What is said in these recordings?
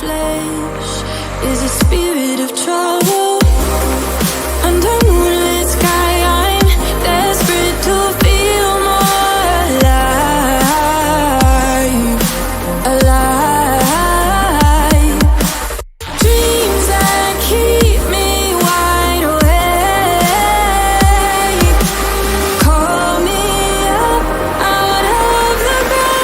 flesh is a spirit of trouble. Under moonlit sky, I'm desperate to feel more alive, alive. Dreams that keep me wide awake. Call me up out of the grave.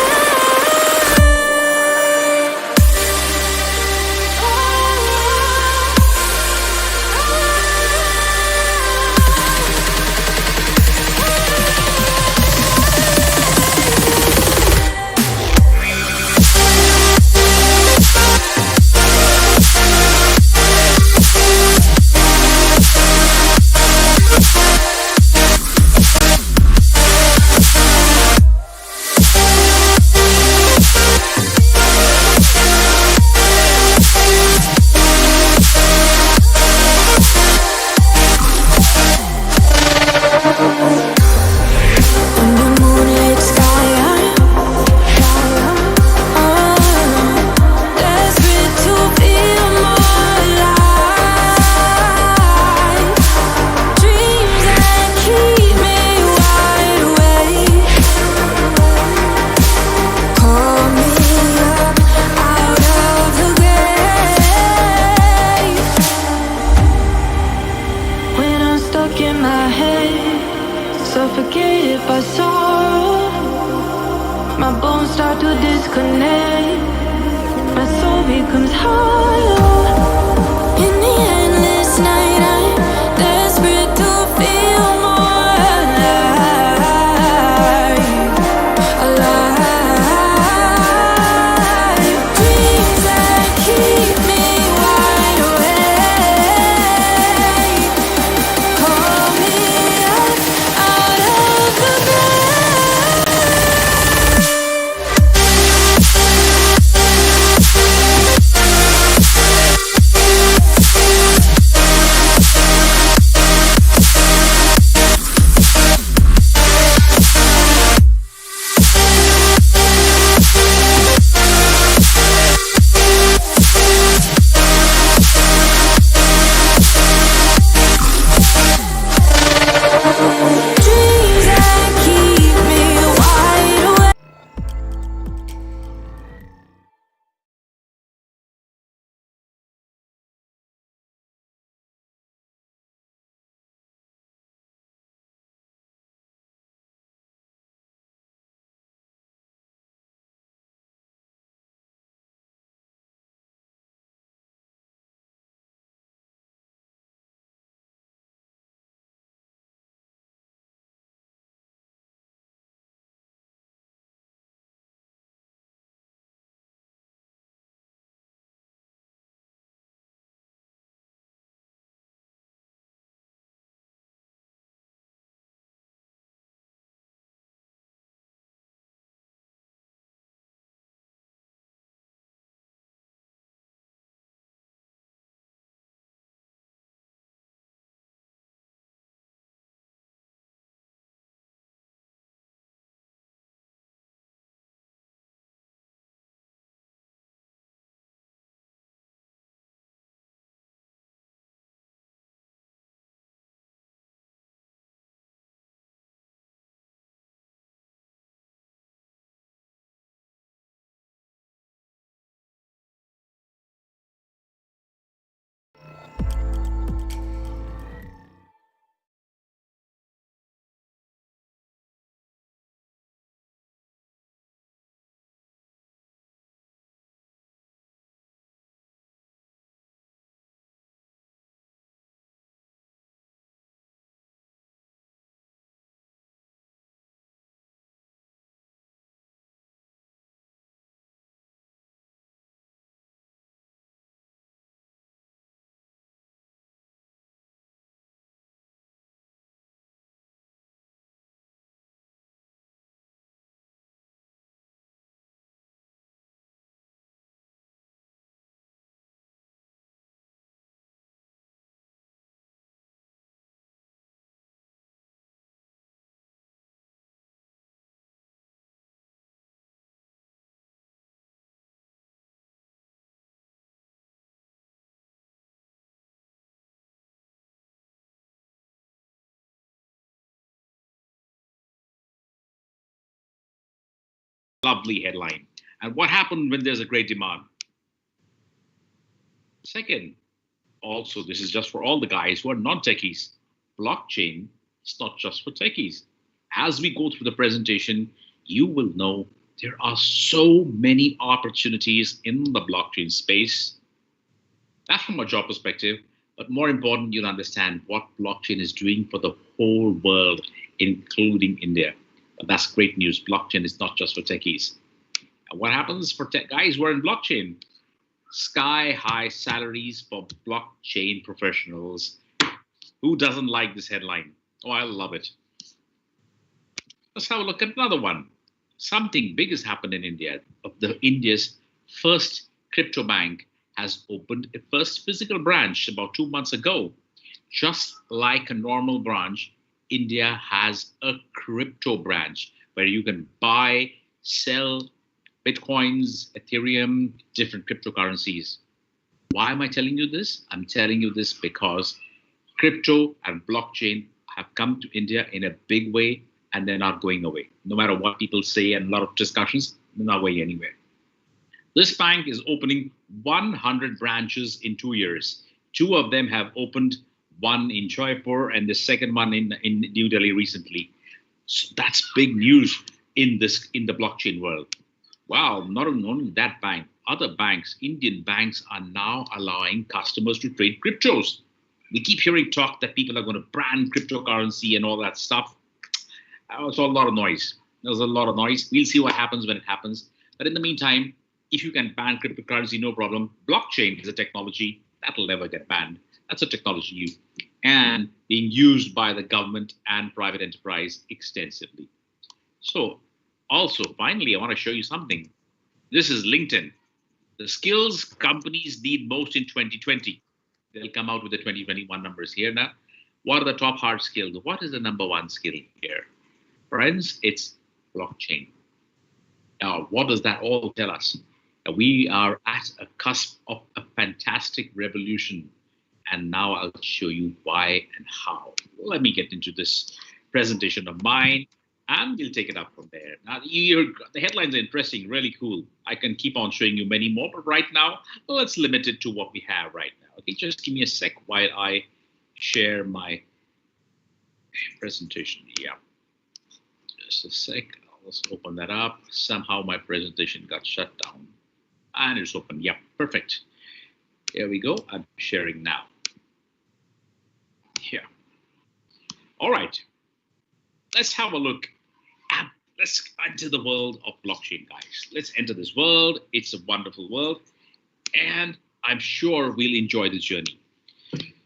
Lovely headline. And what happened when there's a great demand? Second, also, this is just for all the guys who are non techies. Blockchain is not just for techies. As we go through the presentation, you will know there are so many opportunities in the blockchain space. That's from a job perspective, but more important, you'll understand what blockchain is doing for the whole world, including India. But that's great news. Blockchain is not just for techies. And what happens for tech guys who are in blockchain? Sky high salaries for blockchain professionals. Who doesn't like this headline? Oh, I love it. Let's have a look at another one. Something big has happened in India. India's first crypto bank has opened a first physical branch about 2 months ago. Just like a normal branch, India has a crypto branch where you can buy, sell Bitcoins, Ethereum, different cryptocurrencies. Why am I telling you this? I'm telling you this because crypto and blockchain have come to India in a big way and they're not going away. No matter what people say and a lot of discussions, they're not going anywhere. This bank is opening 100 branches in 2 years. Two of them have opened, one in Jaipur and the second one in New Delhi recently. So that's big news in the blockchain world. Wow, not only that bank, other banks, Indian banks are now allowing customers to trade cryptos. We keep hearing talk that people are going to ban cryptocurrency and all that stuff. It's a lot of noise. There's a lot of noise. We'll see what happens when it happens. But in the meantime, if you can ban cryptocurrency, no problem. Blockchain is a technology that'll never get banned. That's a technology and being used by the government and private enterprise extensively. So also, finally, I want to show you something. This is LinkedIn. The skills companies need most in 2020. They'll come out with the 2021 numbers here now. What are the top hard skills? What is the number one skill here? Friends, it's blockchain. Now, what does that all tell us? We are at a cusp of a fantastic revolution. And now I'll show you why and how. Let me get into this presentation of mine and we'll take it up from there. Now, the headlines are interesting, really cool. I can keep on showing you many more, but right now, let's limit it to what we have right now. Okay, just give me a sec while I share my presentation here. Just a sec. Let's open that up. Somehow my presentation got shut down. And it's open. Yeah, perfect. Here we go. I'm sharing now. Here. All right. Let's have a look. Let's enter the world of blockchain, guys. Let's enter this world. It's a wonderful world. And I'm sure we'll enjoy this journey.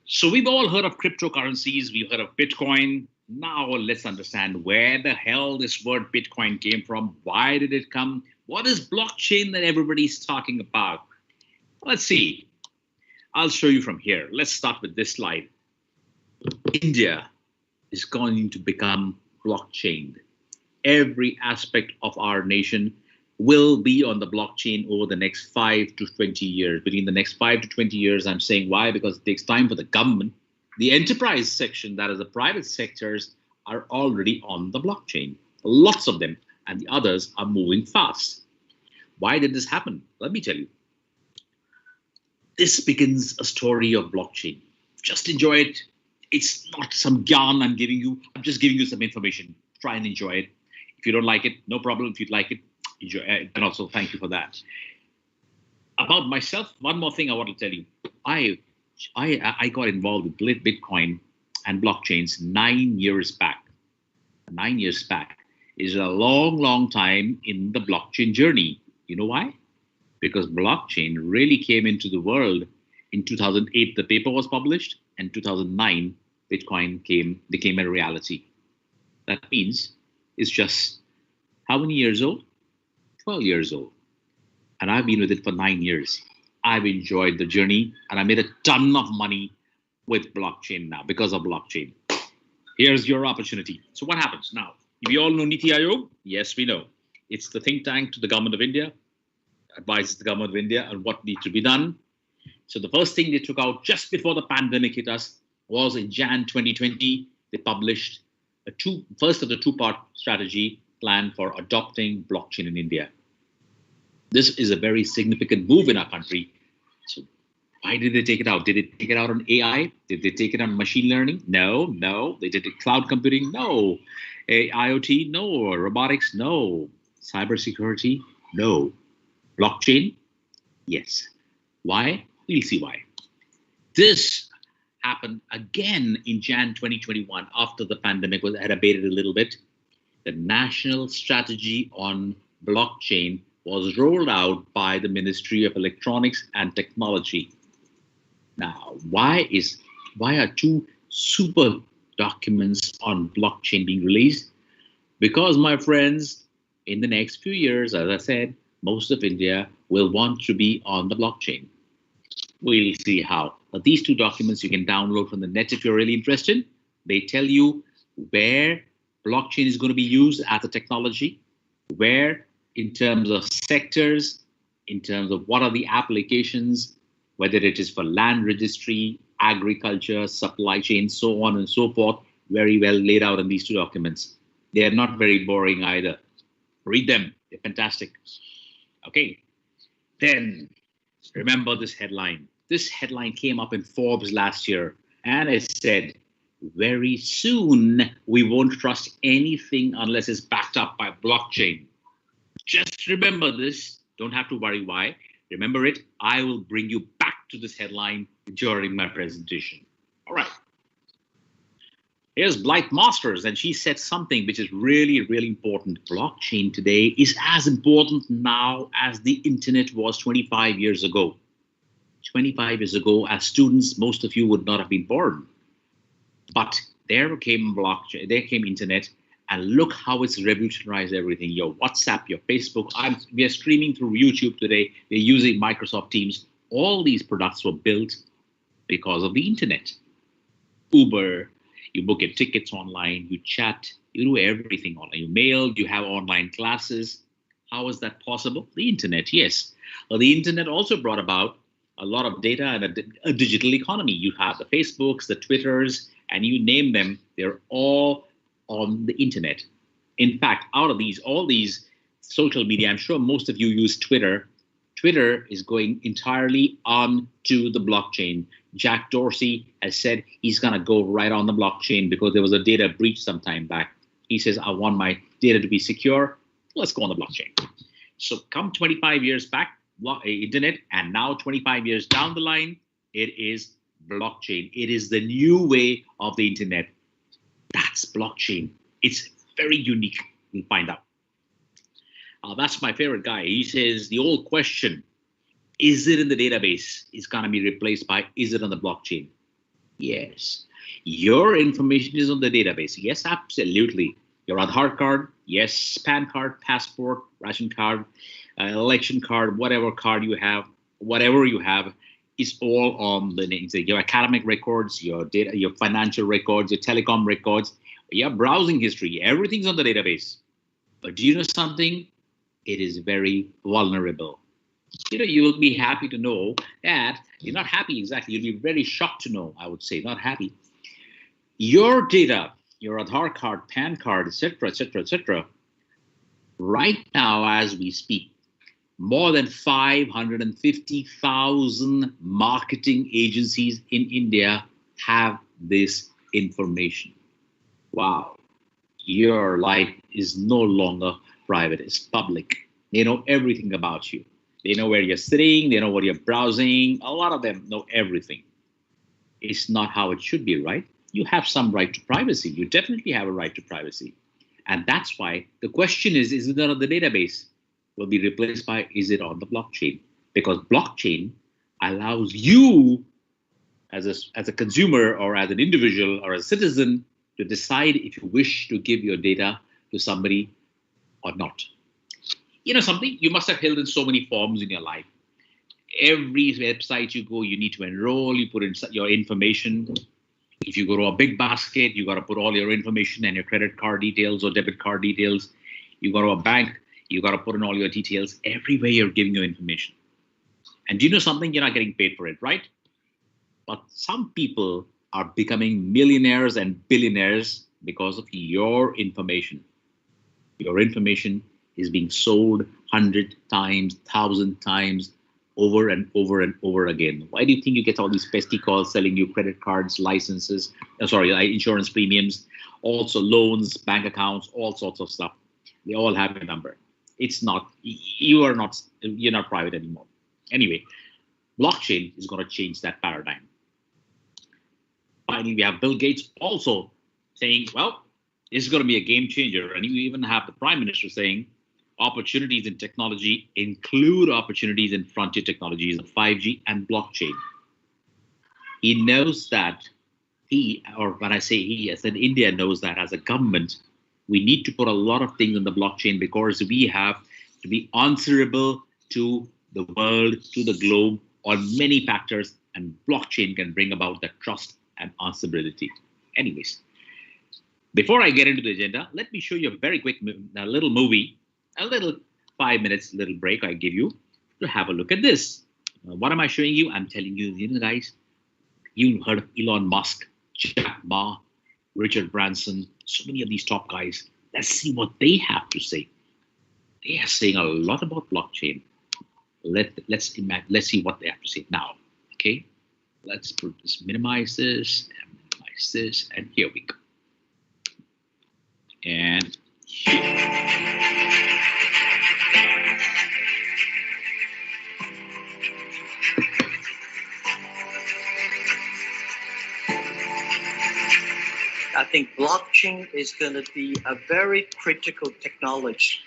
So we've all heard of cryptocurrencies. We've heard of Bitcoin. Now let's understand where the hell this word Bitcoin came from. Why did it come? What is blockchain that everybody's talking about? Let's see. I'll show you from here. Let's start with this slide. India is going to become blockchained. Every aspect of our nation will be on the blockchain over the next 5 to 20 years. Between the next 5 to 20 years, I'm saying why? Because it takes time for the government. The enterprise section, that is the private sectors, are already on the blockchain. Lots of them, and the others are moving fast. Why did this happen? Let me tell you. This begins a story of blockchain. Just enjoy it. It's not some yarn I'm giving you. I'm just giving you some information. Try and enjoy it. If you don't like it, no problem. If you'd like it, enjoy it. And also thank you for that. About myself, one more thing I want to tell you. I got involved with Bitcoin and blockchains 9 years back. 9 years back is a long, long time in the blockchain journey. You know why? Because blockchain really came into the world in 2008. The paper was published, and 2009 Bitcoin became a reality. That means it's just how many years old? 12 years old. And I've been with it for 9 years. I've enjoyed the journey, and I made a ton of money with blockchain now because of blockchain. Here's your opportunity. So what happens now? We all know Niti Aayog? Yes, we know. It's the think tank to the government of India, advises the government of India on what needs to be done. So the first thing they took out just before the pandemic hit us was in Jan 2020, they published first of the two-part strategy plan for adopting blockchain in India. This is a very significant move in our country. So why did they take it out? Did they take it out on AI? Did they take it on machine learning? No, no. They did it cloud computing? No. IoT? No. Robotics? No. Cybersecurity? No. Blockchain? Yes. Why? We'll see why. This happened again in Jan 2021 after the pandemic had abated a little bit. The national strategy on blockchain was rolled out by the Ministry of Electronics and Technology. Now, why are two super documents on blockchain being released? Because, my friends, in the next few years, as I said, most of India will want to be on the blockchain. We'll see how. But these two documents you can download from the net if you're really interested. They tell you where blockchain is going to be used as a technology, where in terms of sectors, in terms of what are the applications, whether it is for land registry, agriculture, supply chain, so on and so forth, very well laid out in these two documents. They are not very boring either. Read them, they're fantastic. Okay, then remember this headline. This headline came up in Forbes last year, and it said, very soon we won't trust anything unless it's backed up by blockchain. Just remember this. Don't have to worry why. Remember it. I will bring you back to this headline during my presentation. All right. Here's Blythe Masters, and she said something which is really, really important. Blockchain today is as important now as the internet was 25 years ago. 25 years ago, as students, most of you would not have been born. But there came blockchain, there came internet, and look how it's revolutionized everything. Your WhatsApp, your Facebook. We are streaming through YouTube today. We're using Microsoft Teams. All these products were built because of the internet. Uber, you book your tickets online, you chat, you do everything online. You mail, you have online classes. How is that possible? The internet, yes. Well, the internet also brought about a lot of data and a digital economy. You have the Facebooks, the Twitters, and you name them, they're all on the internet. In fact, out of these, all these social media, I'm sure most of you use Twitter. Twitter is going entirely onto the blockchain. Jack Dorsey has said he's going to go right on the blockchain because there was a data breach some time back. He says, I want my data to be secure. Let's go on the blockchain. So come 25 years back, internet, and now 25 years down the line, it is blockchain. It is the new way of the internet. That's blockchain. It's very unique. We'll find out. That's my favorite guy. He says the old question, is it in the database, is going to be replaced by, is it on the blockchain? Yes. Your information is on the database. Yes, absolutely. Your Aadhaar card, yes. PAN card, passport, ration card, election card, whatever you have is all on the name. Your academic records, your data, your financial records, your telecom records, your browsing history, everything's on the database. But do you know something? It is very vulnerable. You will be happy to know that you're not happy exactly. You'll be very shocked to know, I would say, not happy. Your data, your Aadhaar card, PAN card, etc., etc., etc. Right now, as we speak, more than 550,000 marketing agencies in India have this information. Wow. Your life is no longer private, it's public. They know everything about you. They know where you're sitting, they know what you're browsing. A lot of them know everything. It's not how it should be, right? You have some right to privacy. You definitely have a right to privacy. And that's why the question is it on the database? Will be replaced by, is it on the blockchain? Because blockchain allows you as a consumer or as an individual or a citizen to decide if you wish to give your data to somebody or not. You know something? You must have filled in so many forms in your life. Every website you go, you need to enroll, you put in your information. If you go to a big basket, you got to put all your information and your credit card details or debit card details. You go to a bank, you got to put in all your details. Everywhere you're giving your information. And do you know something? You're not getting paid for it, right? But some people are becoming millionaires and billionaires because of your information. Your information is being sold 100 times, 1,000 times, over and over and over again. Why do you think you get all these pesky calls selling you credit cards, licenses, insurance premiums, also loans, bank accounts, all sorts of stuff? They all have a number. It's not, you're not private anymore. Anyway, blockchain is going to change that paradigm. Finally, we have Bill Gates also saying, well, this is going to be a game changer. And you even have the Prime Minister saying, opportunities in technology include opportunities in frontier technologies of 5G and blockchain. He knows that or when I say he, I said India knows that as a government, we need to put a lot of things in the blockchain because we have to be answerable to the world, to the globe on many factors, and blockchain can bring about that trust and answerability. Anyways, before I get into the agenda, let me show you a very quick little movie, a little 5 minutes little break I give you to have a look at this. What am I showing you? I'm telling you, guys, you heard of Elon Musk, Jack Ma, Richard Branson, so many of these top guys. Let's see what they have to say. They are saying a lot about blockchain. Let's see what they have to say now. Okay, let's minimize this, and here we go. And here. I think blockchain is going to be a very critical technology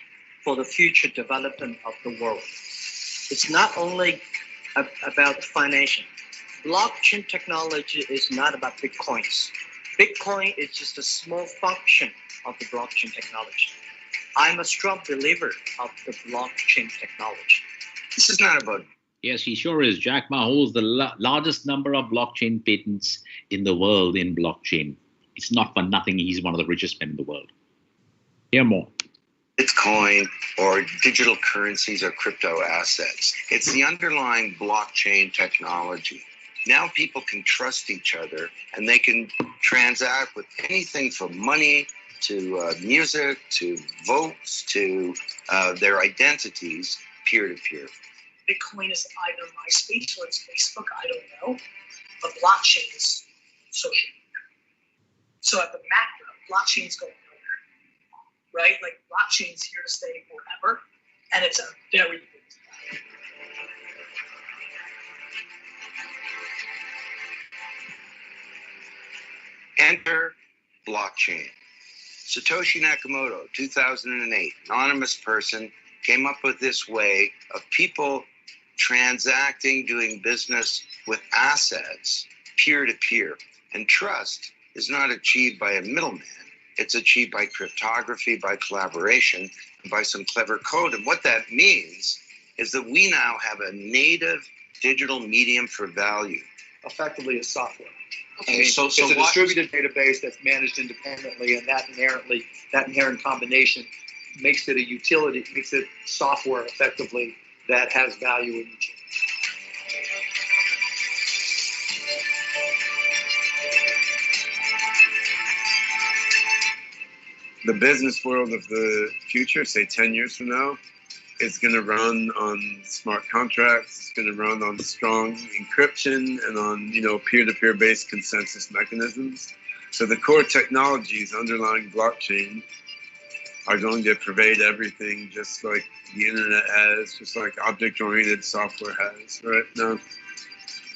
for the future development of the world. It's not only about financial. Blockchain technology is not about Bitcoins. Bitcoin is just a small function of the blockchain technology. I'm a strong believer of the blockchain technology. This is not about... Yes, he sure is. Jack Ma holds the largest number of blockchain patents in the world in blockchain. It's not for nothing. He's one of the richest men in the world. Hear more. Bitcoin or digital currencies or crypto assets. It's the underlying blockchain technology. Now people can trust each other and they can transact with anything from money to music to votes to their identities peer-to-peer. Bitcoin is either MySpace or it's Facebook, I don't know. But blockchain is social media. So at the macro, blockchain is going nowhere, right? Like blockchain is here to stay forever, and it's a very big deal. Enter blockchain. Satoshi Nakamoto, 2008, anonymous person, came up with this way of people transacting, doing business with assets peer-to-peer. And trust is not achieved by a middleman. It's achieved by cryptography, by collaboration, and by some clever code. And what that means is that we now have a native digital medium for value. Effectively, a software. Okay, it's a distributed database that's managed independently, and that inherent combination makes it a utility, makes it software effectively that has value in each. The business world of the future, say 10 years from now, is going to run on smart contracts. It's going to run on strong encryption and on, peer-to-peer based consensus mechanisms. So the core technologies underlying blockchain are going to pervade everything, just like the internet has, just like object-oriented software has right now.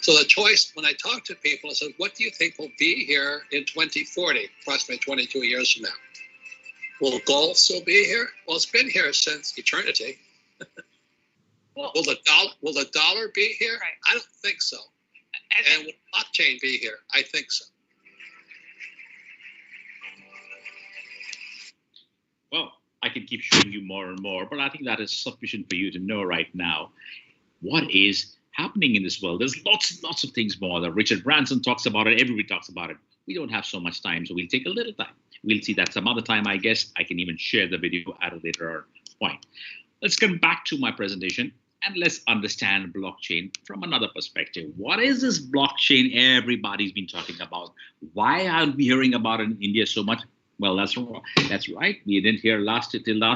So the choice, when I talk to people, I said, what do you think will be here in 2040, approximately 22 years from now? Will gold still be here? Well, it's been here since eternity. Will the dollar be here? Right. I don't think so. And will blockchain be here? I think so. Well, I can keep showing you more and more, but I think that is sufficient for you to know right now what is happening in this world. There's lots and lots of things more that Richard Branson talks about it. Everybody talks about it. We don't have so much time, so we'll take a little time. We'll see that some other time, I guess. I can even share the video at a later point. Let's come back to my presentation and let's understand blockchain from another perspective. What is this blockchain everybody's been talking about? Why aren't we hearing about it in India so much? Well, that's right. We didn't hear till last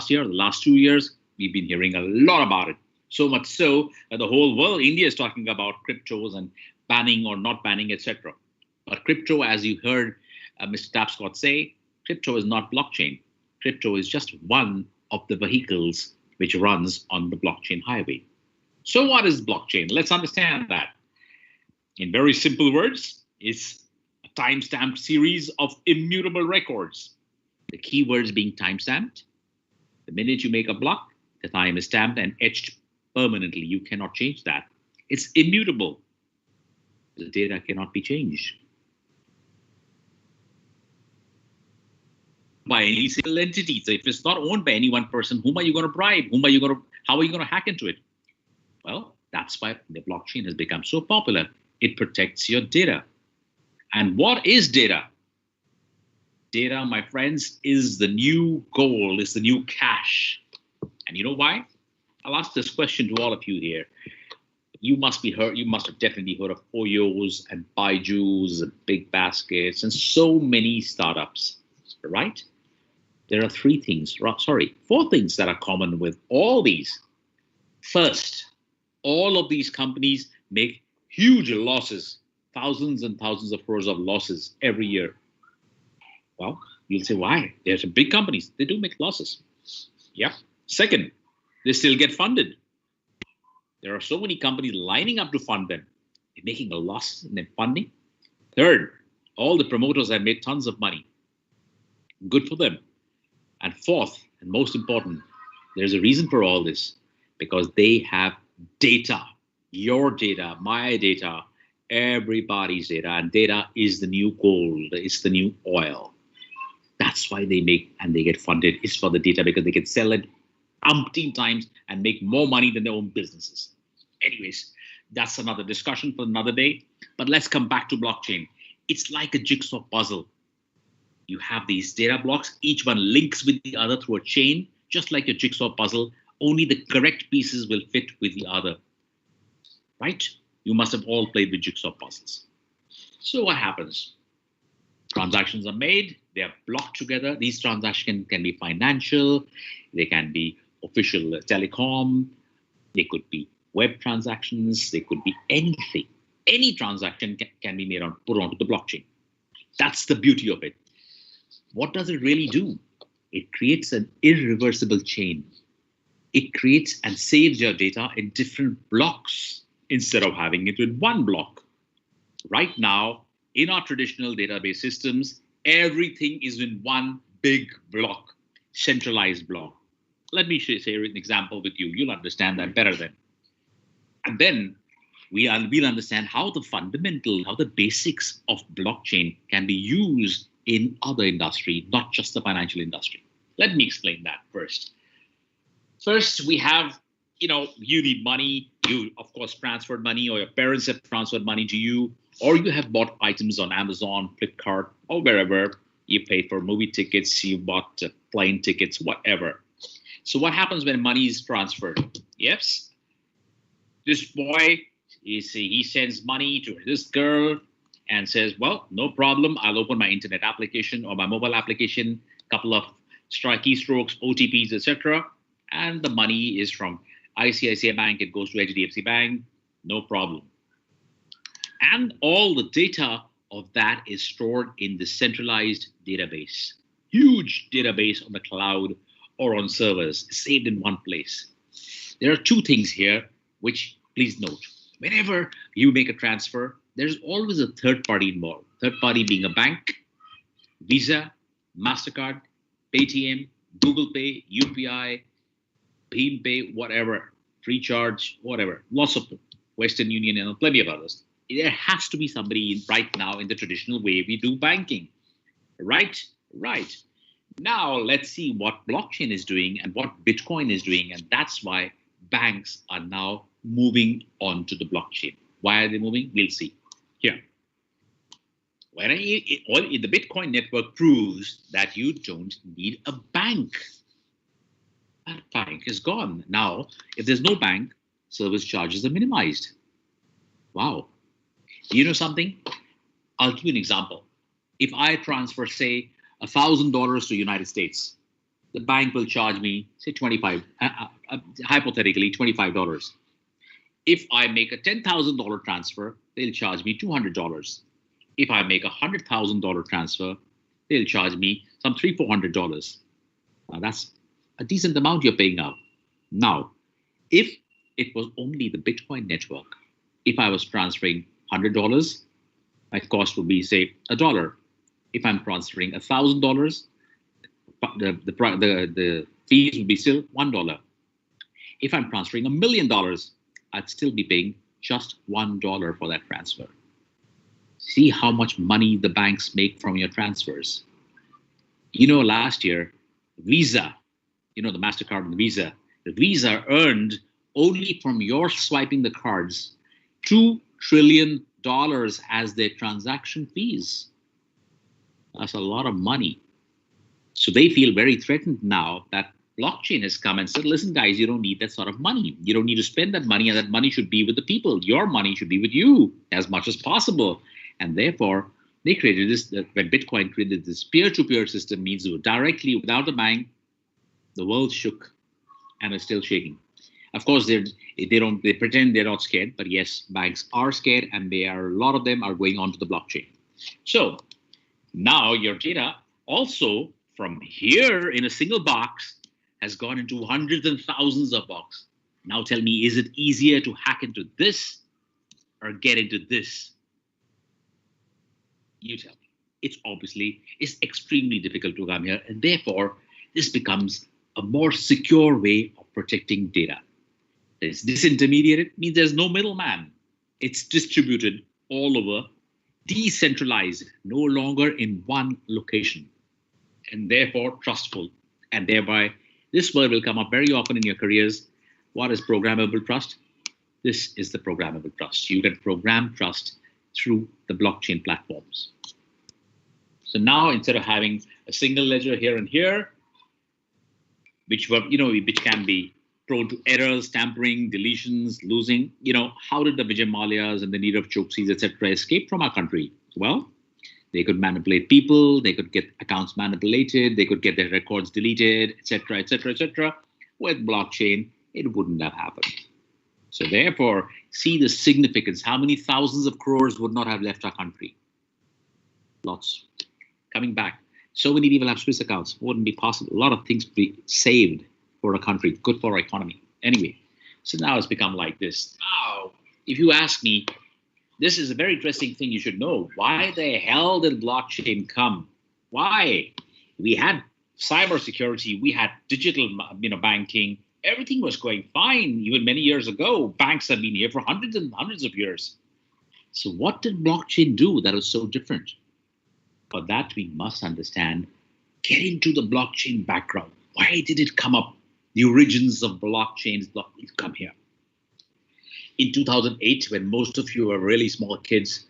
year. The last 2 years, we've been hearing a lot about it. So much so that the whole world, India is talking about cryptos and banning or not banning, etc. But crypto, as you heard Mr. Tapscott say, crypto is not blockchain. Crypto is just one of the vehicles which runs on the blockchain highway. So what is blockchain? Let's understand that. In very simple words, it's a time-stamped series of immutable records. The keywords being time-stamped. The minute you make a block, the time is stamped and etched permanently. You cannot change that. It's immutable. The data cannot be changed by any single entity. So if it's not owned by any one person, whom are you going to bribe? How are you going to hack into it? Well, that's why the blockchain has become so popular. It protects your data. And what is data? Data, my friends, is the new gold, is the new cash. And you know why? I'll ask this question to all of you here. You must have definitely heard of Oyos and Baijus and Big Baskets and so many startups, right? There are four things that are common with all these. First, all of these companies make huge losses, thousands and thousands of crores of losses every year. Well, you'll say, why? They're some big companies. They do make losses. Yeah. Second, they still get funded. There are so many companies lining up to fund them. They're making a loss in their funding. Third, all the promoters have made tons of money. Good for them. And fourth, and most important, there's a reason for all this, because they have data, your data, my data, everybody's data, and data is the new gold, it's the new oil. That's why they make and they get funded. It's for the data, because they can sell it umpteen times and make more money than their own businesses. Anyways, that's another discussion for another day. But let's come back to blockchain. It's like a jigsaw puzzle. You have these data blocks, each one links with the other through a chain, just like a jigsaw puzzle, only the correct pieces will fit with the other, right? You must have all played with jigsaw puzzles. So what happens? Transactions are made, they are blocked together. These transactions can be financial, they can be official telecom, they could be web transactions, they could be anything. Any transaction can be put onto the blockchain. That's the beauty of it. What does it really do? It creates an irreversible chain. It creates and saves your data in different blocks instead of having it in one block. Right now, in our traditional database systems, everything is in one big block, centralized block. Let me share an example with you. You'll understand that better then. And then we'll understand how the basics of blockchain can be used in other industry, not just the financial industry. Let me explain that first. First, we have, you need money. You, of course, transferred money, or your parents have transferred money to you, or you have bought items on Amazon, Flipkart, or wherever. You paid for movie tickets, you bought plane tickets, whatever. So what happens when money is transferred? Yes, this boy, he sends money to this girl and says, well, no problem. I'll open my internet application or my mobile application, couple of keystrokes, OTPs, etc. And the money is from ICICI Bank. It goes to HDFC Bank. No problem. And all the data of that is stored in the centralized database. Huge database on the cloud or on servers, saved in one place. There are two things here, which please note. Whenever you make a transfer, there's always a third party involved. Third party being a bank, Visa, MasterCard, Paytm, Google Pay, UPI, BeamPay, whatever, Freecharge, whatever, lots of them, Western Union and plenty of others. There has to be somebody right now in the traditional way we do banking, right? Right. Now let's see what blockchain is doing and what Bitcoin is doing, and that's why banks are now moving on to the blockchain. Why are they moving? We'll see. Here. The Bitcoin network proves that you don't need a bank. That bank is gone. Now, if there's no bank, service charges are minimized. Wow. Do you know something? I'll give you an example. If I transfer, say, $1,000 to United States. The bank will charge me, say, hypothetically, $25. If I make a $10,000 transfer, they'll charge me $200. If I make a $100,000 transfer, they'll charge me some $300-400. Now that's a decent amount you're paying out. Now, if it was only the Bitcoin network, if I was transferring $100, my cost would be, say, $1. If I'm transferring $1,000, the fees would be still $1. If I'm transferring $1 million, I'd still be paying just $1 for that transfer. See how much money the banks make from your transfers. Last year, Visa, the MasterCard and the Visa earned only from your swiping the cards $2 trillion as their transaction fees. That's a lot of money. So they feel very threatened now that blockchain has come and said, listen, guys, you don't need that sort of money. You don't need to spend that money, and that money should be with the people. Your money should be with you as much as possible. And therefore, they created this, when Bitcoin created this peer-to-peer system, means directly without the bank, the world shook and is still shaking. Of course, they pretend they're not scared, but yes, banks are scared, and a lot of them are going onto the blockchain. So now your data also from here in a single box has gone into hundreds and thousands of boxes. Now tell me, is it easier to hack into this or get into this? You tell me. It's extremely difficult to come here, and therefore this becomes a more secure way of protecting data. It's disintermediated, means there's no middleman. It's distributed all over, decentralized, no longer in one location, and therefore trustful. And thereby, this word will come up very often in your careers. What is programmable trust? This is the programmable trust. You can program trust through the blockchain platforms. So now, instead of having a single ledger here and here, which can be prone to errors, tampering, deletions, losing, how did the Vijay Mallya's and the Nirav Choksis, etc., escape from our country? Well, they could manipulate people, they could get accounts manipulated, they could get their records deleted, etc., etc., etc. With blockchain, it wouldn't have happened. So therefore, see the significance. How many thousands of crores would not have left our country? Lots. Coming back, so many people have Swiss accounts. Wouldn't be possible. A lot of things be saved for a country, good for our economy. Anyway, so now it's become like this. Now, if you ask me, this is a very interesting thing you should know. Why the hell did blockchain come? Why? We had cybersecurity, we had digital, banking. Everything was going fine even many years ago. Banks have been here for hundreds and hundreds of years. So what did blockchain do that was so different? For that, we must understand, get into the blockchain background. Why did it come up? The origins of blockchains come here. In 2008, when most of you were really small kids,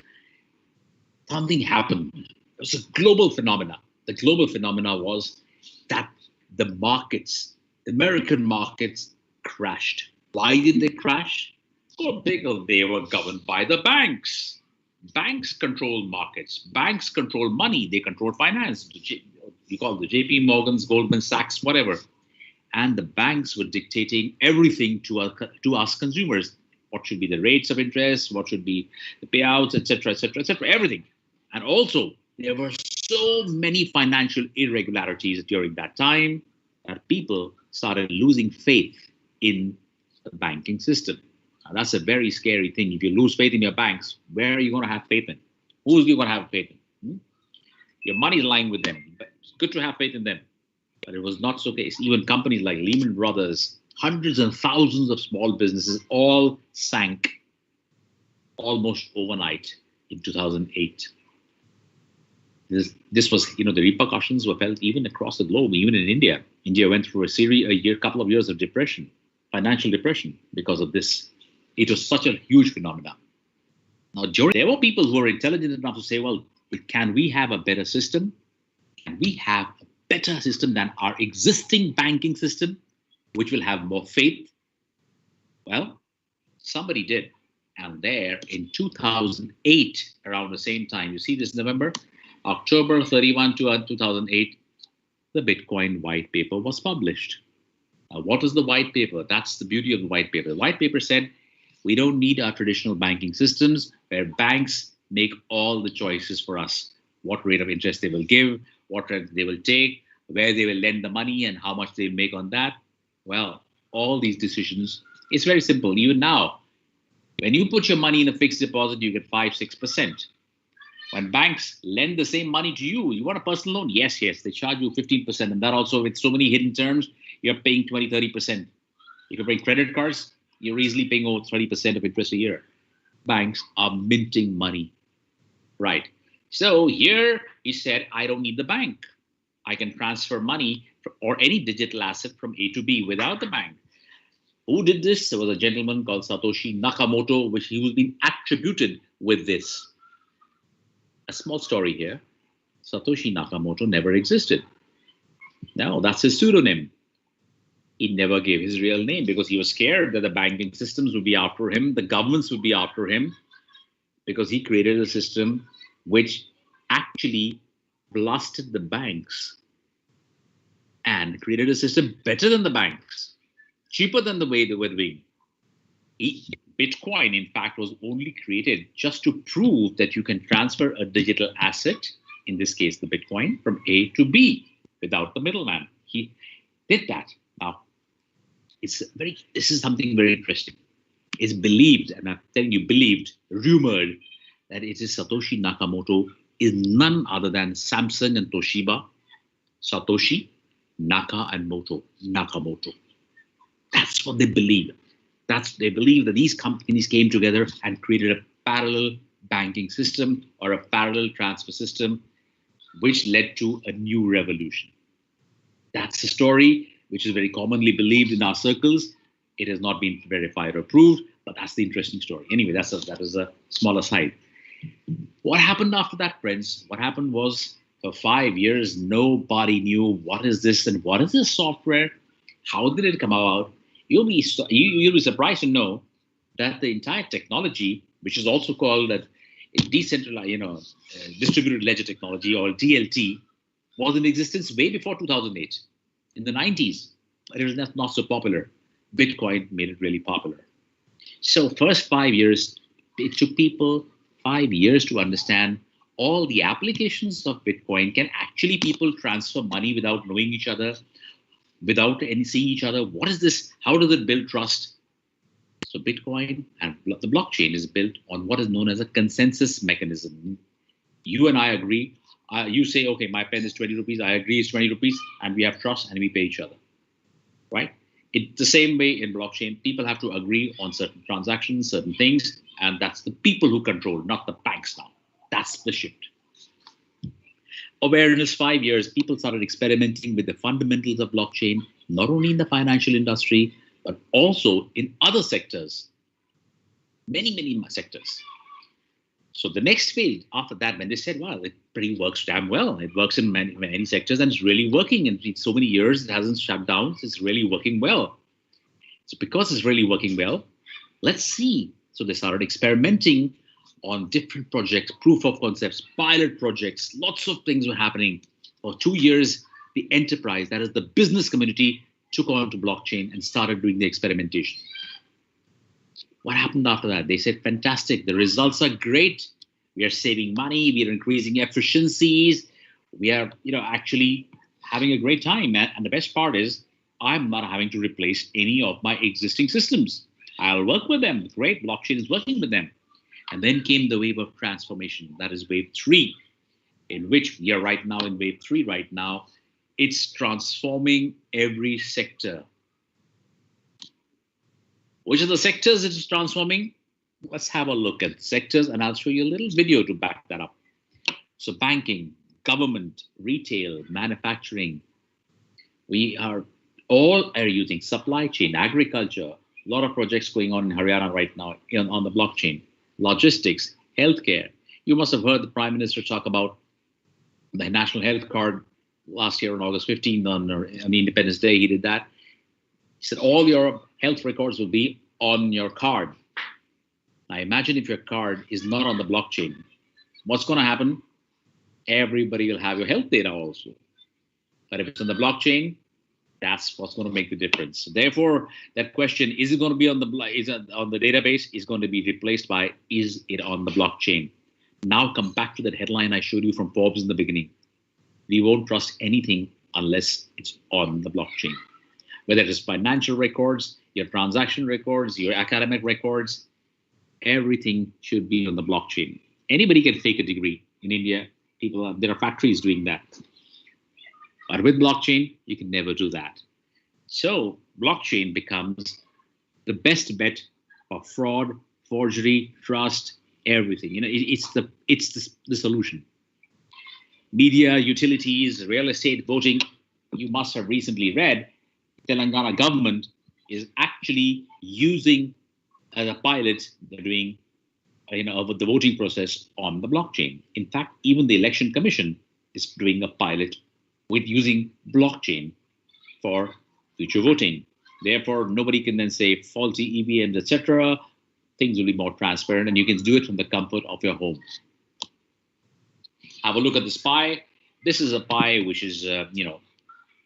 something happened. It was a global phenomena. The global phenomena was that the markets, the American markets, crashed. Why did they crash? Well, because they were governed by the banks. Banks control markets. Banks control money. They control finance. You call the JP Morgans, Goldman Sachs, whatever. And the banks were dictating everything to us consumers. What should be the rates of interest? What should be the payouts, etc., etc., etc., everything. And also, there were so many financial irregularities during that time that people started losing faith in the banking system. Now, that's a very scary thing. If you lose faith in your banks, where are you going to have faith in? Who's you going to have faith in? Your money's lying with them. But it's good to have faith in them. But it was not so case. Even companies like Lehman Brothers, hundreds and thousands of small businesses all sank almost overnight in 2008. This was, the repercussions were felt even across the globe, even in India. India went through a couple of years of depression, financial depression, because of this. It was such a huge phenomenon. Now, there were people who were intelligent enough to say, well, can we have a better system? Can we have a better system than our existing banking system, which will have more faith? Well, somebody did. And there in 2008, around the same time, you see this November, October 31 to 2008, the Bitcoin white paper was published. What is the white paper? That's the beauty of the white paper. The white paper said we don't need our traditional banking systems where banks make all the choices for us. What rate of interest they will give, what rate they will take, where they will lend the money and how much they make on that. Well, all these decisions, it's very simple. Even now, when you put your money in a fixed deposit, you get 5-6%. When banks lend the same money to you, you want a personal loan? Yes, they charge you 15%. And that also, with so many hidden terms, you're paying 20-30%. If you bring credit cards, you're easily paying over 30% of interest a year. Banks are minting money. Right. So here he said, I don't need the bank. I can transfer money or any digital asset from A to B without the bank. Who did this? There was a gentleman called Satoshi Nakamoto, which he was being attributed with this. A small story here. Satoshi Nakamoto never existed. No, that's his pseudonym. He never gave his real name because he was scared that the banking systems would be after him, the governments would be after him, because he created a system which actually blasted the banks and created a system better than the banks, cheaper than the way they were doing. Bitcoin, in fact, was only created just to prove that you can transfer a digital asset, in this case, the Bitcoin, from A to B without the middleman. He did that. Now, this is something very interesting. It's believed, and I'm telling you, rumored, that it is Satoshi Nakamoto is none other than Samsung and Toshiba, Satoshi, Naka, and Nakamoto. That's what they believe. They believe that these companies came together and created a parallel banking system or a parallel transfer system, which led to a new revolution. That's a story which is very commonly believed in our circles. It has not been verified or proved, but that's the interesting story. Anyway, that is a small aside. What happened after that, friends? What happened was, for 5 years, nobody knew what is this and what is this software? How did it come about? You'll be surprised to know that the entire technology, which is also called decentralized, distributed ledger technology, or DLT, was in existence way before 2008, in the 90s. But it was not so popular. Bitcoin made it really popular. So first 5 years, it took people 5 years to understand all the applications of Bitcoin. Can actually people transfer money without knowing each other, without seeing each other? What is this? How does it build trust? So Bitcoin and the blockchain is built on what is known as a consensus mechanism. You and I agree. You say, okay, my pen is 20 rupees. I agree it's 20 rupees. And we have trust and we pay each other. Right? It's the same way in blockchain. People have to agree on certain transactions, certain things. And that's the people who control, not the banks now. That's the shift. Awareness, 5 years, people started experimenting with the fundamentals of blockchain, not only in the financial industry, but also in other sectors, many sectors. So the next phase after that, when they said, wow, it pretty works damn well. It works in many sectors and it's really working. And in so many years, it hasn't shut down. It's really working well. So because it's really working well, let's see. So they started experimenting on different projects, proof of concepts, pilot projects, lots of things were happening. For 2 years, the enterprise, that is the business community, took on to blockchain and started doing the experimentation. What happened after that? They said, fantastic, the results are great. We are saving money, we are increasing efficiencies, we are actually having a great time. And the best part is, I'm not having to replace any of my existing systems. I'll work with them. Great, blockchain is working with them. And then came the wave of transformation. That is wave 3, in which we are right now in wave 3 right now. It's transforming every sector. Which are the sectors it is transforming? Let's have a look at sectors, and I'll show you a little video to back that up. So banking, government, retail, manufacturing. We are all using supply chain, agriculture. A lot of projects going on in Haryana right now on the blockchain. Logistics, healthcare. You must have heard the Prime Minister talk about the National Health Card last year on August 15th on Independence Day. He did that. He said all your health records will be on your card. Now imagine if your card is not on the blockchain. What's going to happen? Everybody will have your health data also. But if it's on the blockchain, that's what's going to make the difference. So therefore, that question, is it going to be on the database, is going to be replaced by, is it on the blockchain? Now come back to that headline I showed you from Forbes in the beginning. We won't trust anything unless it's on the blockchain. Whether it is financial records, your transaction records, your academic records, everything should be on the blockchain. Anybody can fake a degree in India. There are factories doing that. But with blockchain, you can never do that. So blockchain becomes the best bet for fraud, forgery, trust, everything. It's the solution. Media, utilities, real estate, voting. You must have recently read Telangana government is actually using as a pilot, they're doing the voting process on the blockchain. In fact, even the Election Commission is doing a pilot with using blockchain for future voting. Therefore, nobody can then say faulty EVMs, etc. Things will be more transparent, and you can do it from the comfort of your home. Have a look at this pie. This is a pie which is,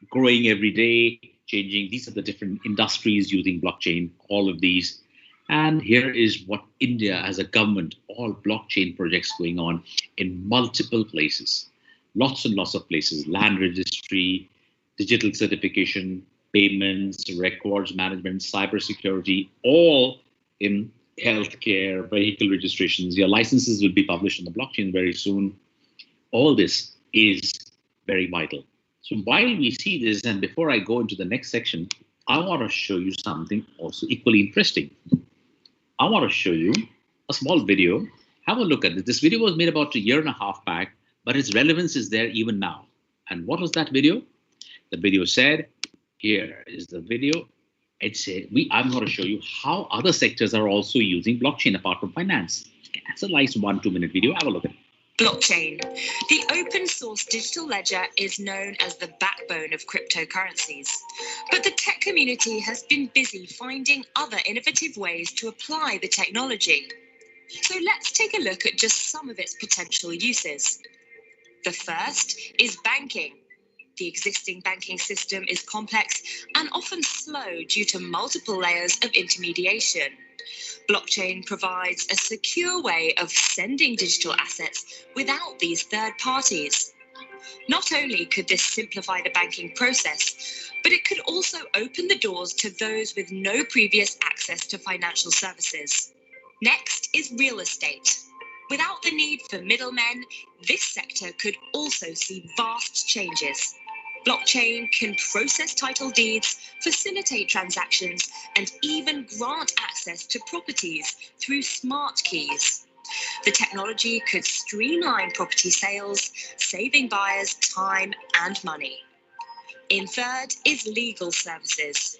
growing every day, changing. These are the different industries using blockchain, all of these. And here is what India as a government, all blockchain projects going on in multiple places. Lots and lots of places, land registry, digital certification, payments, records management, cybersecurity, all in healthcare, vehicle registrations. Your licenses will be published on the blockchain very soon. All this is very vital. So while we see this, and before I go into the next section, I want to show you something also equally interesting. I want to show you a small video. Have a look at this. This video was made about a year and a half back, but its relevance is there even now. And what was that video? The video said, here is the video. It said, I'm going to show you how other sectors are also using blockchain apart from finance. That's a nice 1-2 minute video. Have a look at it. Blockchain. The open source digital ledger is known as the backbone of cryptocurrencies. But the tech community has been busy finding other innovative ways to apply the technology. So let's take a look at just some of its potential uses. The first is banking. The existing banking system is complex and often slow due to multiple layers of intermediation. Blockchain provides a secure way of sending digital assets without these third parties. Not only could this simplify the banking process, but it could also open the doors to those with no previous access to financial services. Next is real estate. Without the need for middlemen, this sector could also see vast changes. Blockchain can process title deeds, facilitate transactions, and even grant access to properties through smart keys. The technology could streamline property sales, saving buyers time and money. In third is legal services.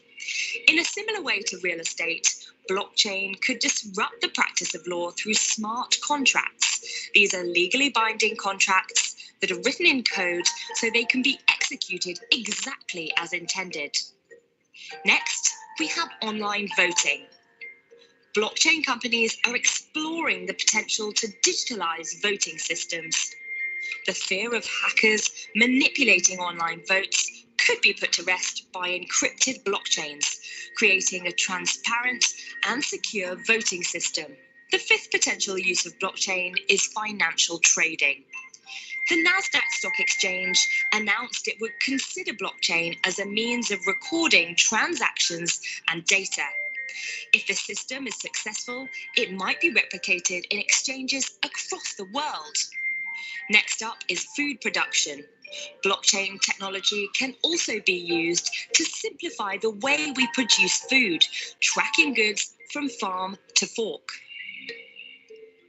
In a similar way to real estate, blockchain could disrupt the practice of law through smart contracts. These are legally binding contracts that are written in code so they can be executed exactly as intended. Next, we have online voting. Blockchain companies are exploring the potential to digitalize voting systems. The fear of hackers manipulating online votes could be put to rest by encrypted blockchains, creating a transparent and secure voting system. The fifth potential use of blockchain is financial trading. The Nasdaq Stock Exchange announced it would consider blockchain as a means of recording transactions and data. If the system is successful, it might be replicated in exchanges across the world. Next up is food production. Blockchain technology can also be used to simplify the way we produce food, tracking goods from farm to fork.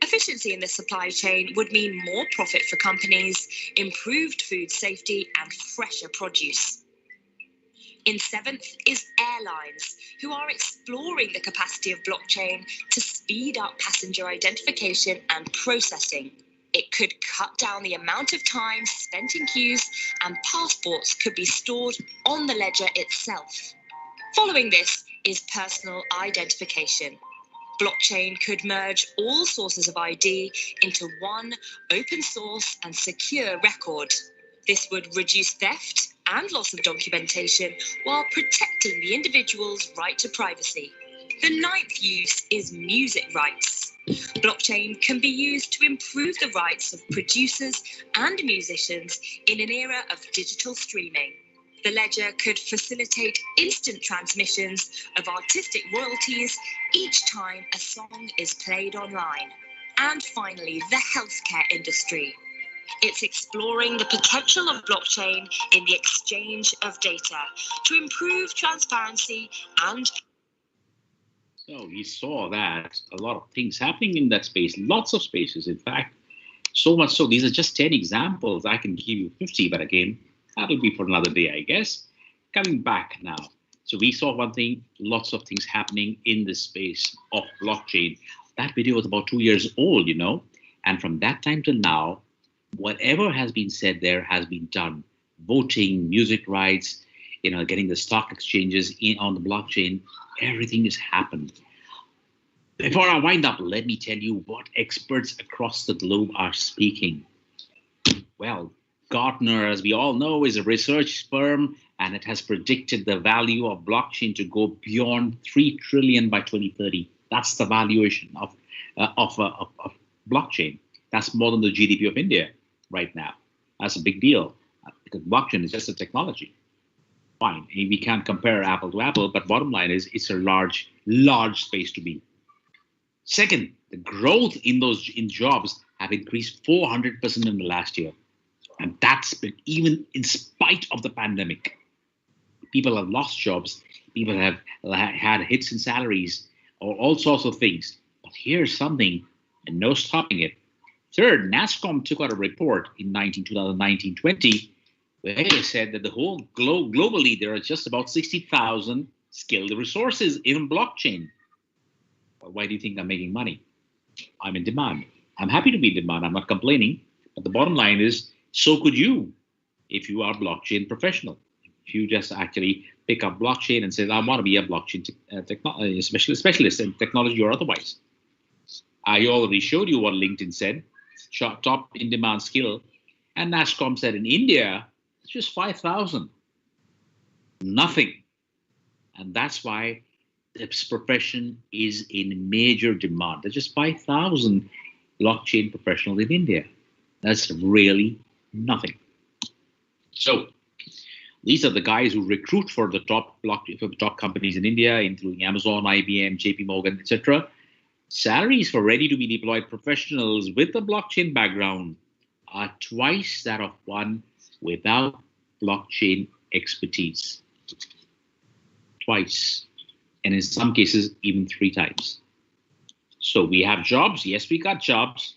Efficiency in the supply chain would mean more profit for companies, improved food safety, and fresher produce. In seventh is airlines, who are exploring the capacity of blockchain to speed up passenger identification and processing. It could cut down the amount of time spent in queues, and passports could be stored on the ledger itself. Following this is personal identification. Blockchain could merge all sources of ID into one open source and secure record. This would reduce theft and loss of documentation while protecting the individual's right to privacy. The ninth use is music rights. Blockchain can be used to improve the rights of producers and musicians in an era of digital streaming. The ledger could facilitate instant transmissions of artistic royalties each time a song is played online. And finally, the healthcare industry. It's exploring the potential of blockchain in the exchange of data to improve transparency and... So we saw that a lot of things happening in that space, lots of spaces, in fact. So much so, these are just 10 examples. I can give you 50, but again, that'll be for another day, I guess. Coming back now. So we saw one thing, lots of things happening in the space of blockchain. That video was about 2 years old, and from that time till now, whatever has been said there has been done. Voting, music rights, getting the stock exchanges in on the blockchain, everything has happened. Before I wind up, let me tell you what experts across the globe are speaking. Well, Gartner, as we all know, is a research firm, and it has predicted the value of blockchain to go beyond 3 trillion by 2030. That's the valuation of blockchain. That's more than the GDP of India right now. That's a big deal because blockchain is just a technology. Fine, we can't compare apple to apple, but bottom line is it's a large space to be. Second, the growth in jobs have increased 400% in the last year. And that's been even in spite of the pandemic. People have lost jobs. People have had hits in salaries or all sorts of things. But here's something, and no stopping it. Third, NASSCOM took out a report in 2019-20, where they said that the whole globally, there are just about 60,000 skilled resources in blockchain. Well, why do you think I'm making money? I'm in demand. I'm happy to be in demand. I'm not complaining. But the bottom line is, so could you if you are a blockchain professional. If you just actually pick up blockchain and say, I want to be a blockchain specialist in technology or otherwise. I already showed you what LinkedIn said, top in-demand skill. And NASSCOM said in India, it's just 5,000. Nothing. And that's why this profession is in major demand. There's just 5,000 blockchain professionals in India. That's really nothing. So these are the guys who recruit for the top companies in India, including Amazon, IBM, JP Morgan, etc. Salaries for ready to be deployed professionals with a blockchain background are twice that of one without blockchain expertise. Twice. And in some cases, even 3 times. So we have jobs. Yes, we got jobs.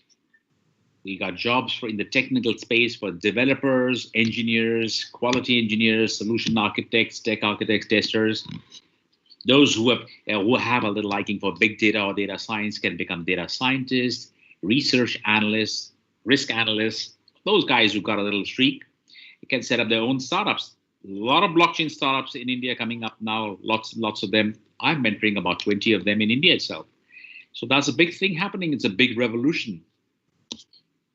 We got jobs in the technical space for developers, engineers, quality engineers, solution architects, tech architects, testers. Those who have a little liking for big data or data science can become data scientists, research analysts, risk analysts. Those guys who got a little streak can set up their own startups. A lot of blockchain startups in India coming up now, lots of them. I'm mentoring about 20 of them in India itself. So that's a big thing happening. It's a big revolution.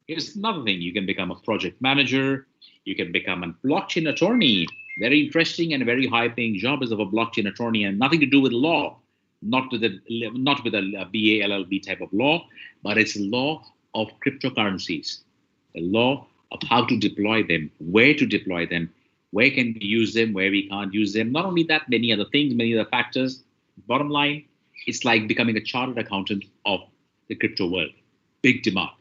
Here's another thing. You can become a project manager. You can become a blockchain attorney. Very interesting and very high-paying job is of a blockchain attorney, and nothing to do with law, not with a BA, LLB type of law, but it's law of cryptocurrencies, the law of how to deploy them, where to deploy them, where can we use them, where we can't use them. Not only that, many other things, many other factors. Bottom line, it's like becoming a chartered accountant of the crypto world. Big demand.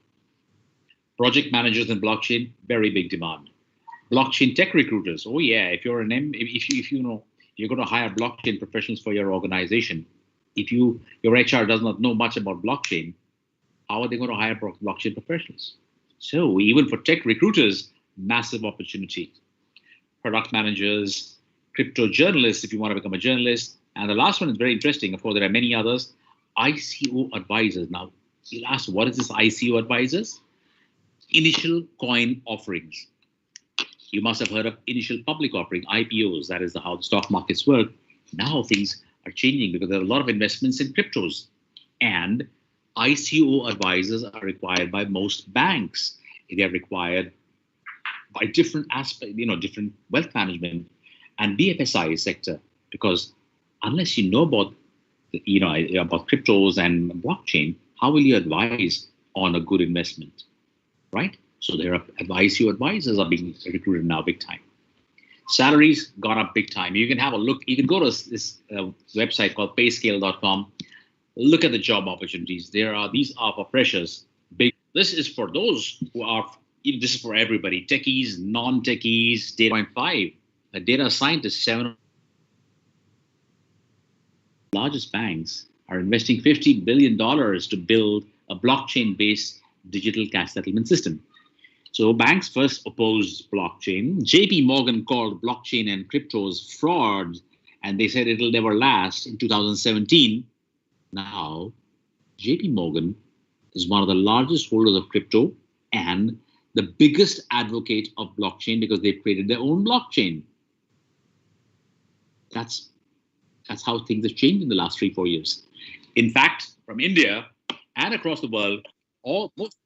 Project managers in blockchain, very big demand. Blockchain tech recruiters. Oh yeah, if you're you're going to hire blockchain professionals for your organization. If your HR does not know much about blockchain, how are they going to hire blockchain professionals? So even for tech recruiters, massive opportunity. Product managers, crypto journalists, if you want to become a journalist. And the last one is very interesting. Of course, there are many others. ICO advisors. Now, you'll ask, what is this ICO advisors? Initial coin offerings. You must have heard of initial public offering, IPOs. That is how the stock markets work. Now things are changing because there are a lot of investments in cryptos. And ICO advisors are required by most banks. They're required by different aspects, different wealth management and BFSI sector, because unless you know about, about cryptos and blockchain, how will you advise on a good investment, right? So there are ICO advisors are being recruited now big time. Salaries gone up big time. You can have a look. You can go to this website called payscale.com. Look at the job opportunities. These are for freshers. Big. This is for those who are. This is for everybody. Techies, non-techies. Data 0.5. A data scientist, 7 largest banks are investing $50 billion to build a blockchain-based digital cash settlement system. So banks first opposed blockchain. JP Morgan called blockchain and cryptos fraud, and they said it'll never last in 2017. Now, JP Morgan is one of the largest holders of crypto and the biggest advocate of blockchain because they've created their own blockchain. That's how things have changed in the last 3-4 years. In fact, from India and across the world, most.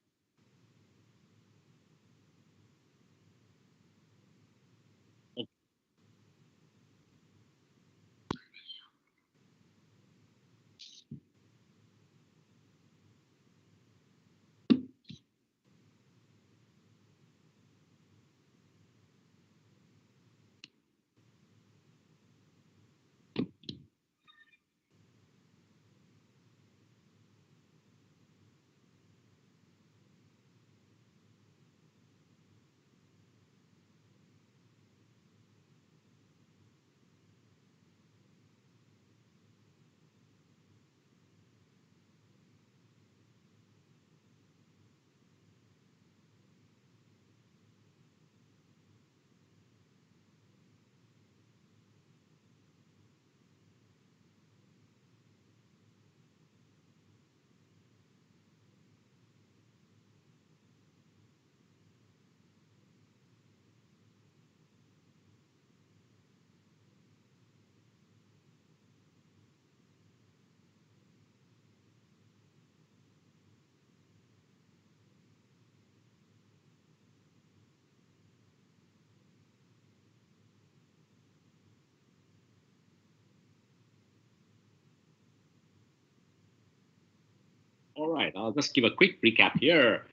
All right, I'll just give a quick recap here.